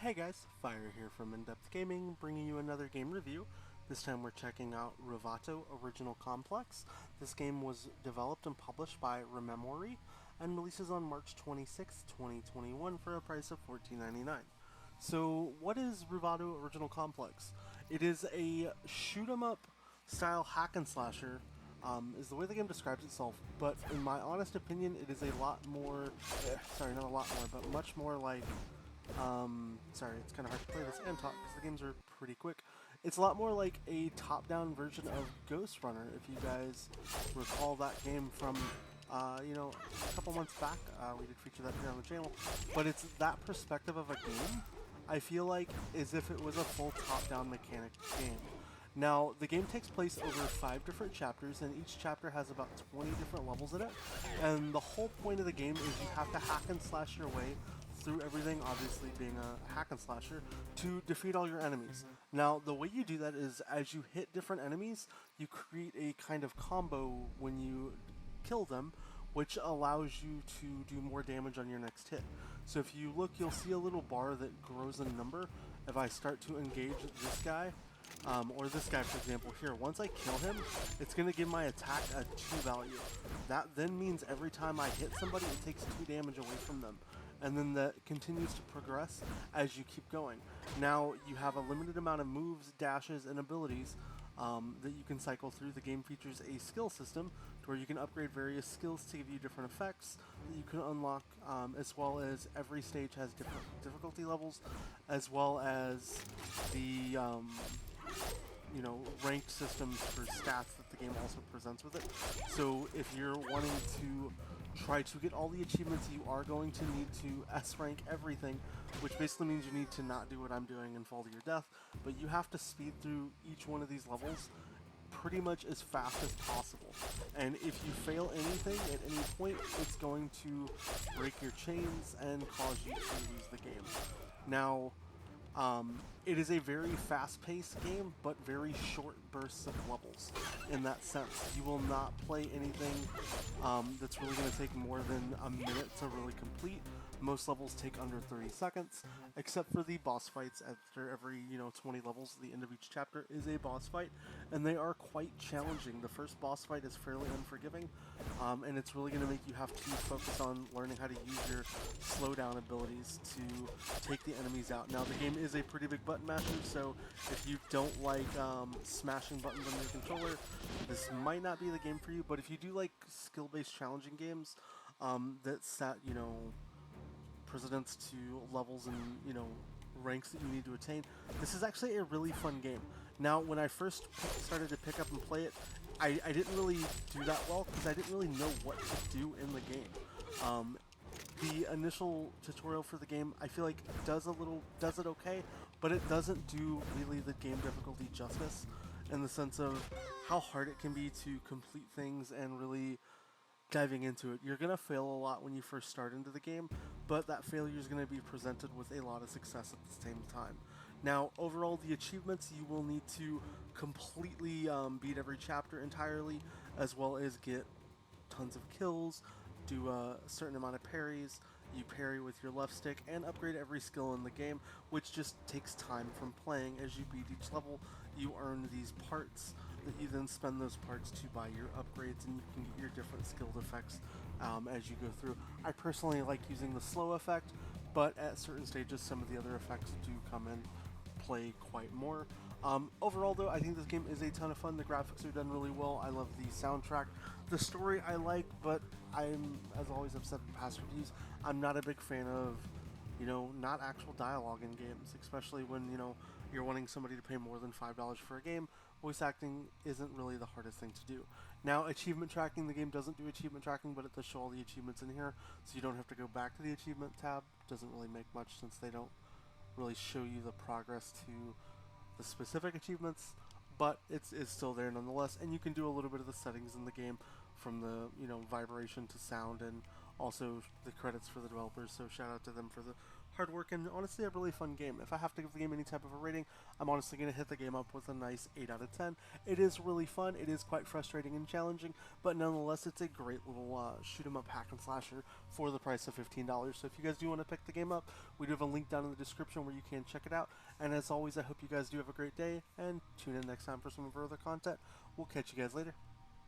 Hey guys, Fire here from InDepth Gaming, bringing you another game review. This time we're checking out Ruvato Original Complex. This game was developed and published by Rememory and releases on March 26, 2021 for a price of $14.99. So what is Ruvato Original Complex? It is a shoot 'em up style hack and slasher, is the way the game describes itself, but in my honest opinion it is a lot more, sorry, not a lot more, but much more like sorry, it's kind of hard to play this and talk because the games are pretty quick. It's a lot more like a top-down version of Ghost Runner, if you guys recall that game from, a couple months back. We did feature that here on the channel. But it's that perspective of a game, I feel like, as if it was a full top-down mechanic game. Now, the game takes place over 5 different chapters, and each chapter has about 20 different levels in it. And the whole point of the game is you have to hack and slash your way through everything, obviously being a hack and slasher, to defeat all your enemies. Now, the way you do that is as you hit different enemies, you create a kind of combo when you kill them, which allows you to do more damage on your next hit. So if you look, you'll see a little bar that grows in number. If I start to engage this guy, or this guy, for example, here, once I kill him, it's going to give my attack a 2 value. That then means every time I hit somebody, it takes 2 damage away from them. And then that continues to progress as you keep going. Now, you have a limited amount of moves, dashes, and abilities that you can cycle through. The game features a skill system where you can upgrade various skills to give you different effects that you can unlock, as well as every stage has different difficulty levels, as well as the ranked systems for stats that the game also presents with it. So if you're wanting to try to get all the achievements, you are going to need to S-rank everything, which basically means you need to not do what I'm doing and fall to your death, but you have to speed through each one of these levels pretty much as fast as possible. And if you fail anything at any point, it's going to break your chains and cause you to lose the game. Now, it is a very fast-paced game, but very short bursts of levels in that sense. You will not play anything that's really going to take more than a minute to really complete. Most levels take under 30 seconds, except for the boss fights. After every 20 levels, the end of each chapter is a boss fight, and they are quite challenging. The first boss fight is fairly unforgiving, and it's really going to make you have to focus on learning how to use your slowdown abilities to take the enemies out. Now, the game is a pretty big button masher, so if you don't like smashing buttons on your controller, this might not be the game for you. But if you do like skill-based challenging games that set precedence to levels and ranks that you need to attain, this is actually a really fun game. Now, when I first started to pick up and play it, I didn't really do that well because I didn't really know what to do in the game. The initial tutorial for the game, I feel like does it okay, but it doesn't do really the game difficulty justice in the sense of how hard it can be to complete things and really diving into it. You're going to fail a lot when you first start into the game, but that failure is going to be presented with a lot of success at the same time. Now, overall, the achievements, you will need to completely beat every chapter entirely, as well as get tons of kills, do a certain amount of parries, you parry with your left stick, and upgrade every skill in the game, which just takes time from playing. As you beat each level, you earn these parts that you then spend those parts to buy your upgrades, and you can get your different skilled effects as you go through. I personally like using the slow effect, but at certain stages some of the other effects do come in play quite more. Overall, though, I think this game is a ton of fun. The graphics are done really well. I love the soundtrack. The story I like, but as always I've said in past reviews, I'm not a big fan of, not actual dialogue in games, especially when, you're wanting somebody to pay more than $5 for a game. Voice acting isn't really the hardest thing to do. Now, achievement tracking, the game doesn't do achievement tracking, but it does show all the achievements in here, so you don't have to go back to the achievement tab. Doesn't really make much since they don't really show you the progress to the specific achievements, but it's still there nonetheless, and you can do a little bit of the settings in the game from the vibration to sound and Also, the credits for the developers, so shout out to them for the hard work and honestly a really fun game. If I have to give the game any type of a rating, I'm honestly going to hit the game up with a nice 8 out of 10. It is really fun, it is quite frustrating and challenging, but nonetheless it's a great little shoot 'em up hack and slasher for the price of $15. So if you guys do want to pick the game up, we do have a link down in the description where you can check it out. And as always, I hope you guys do have a great day and tune in next time for some further content. We'll catch you guys later.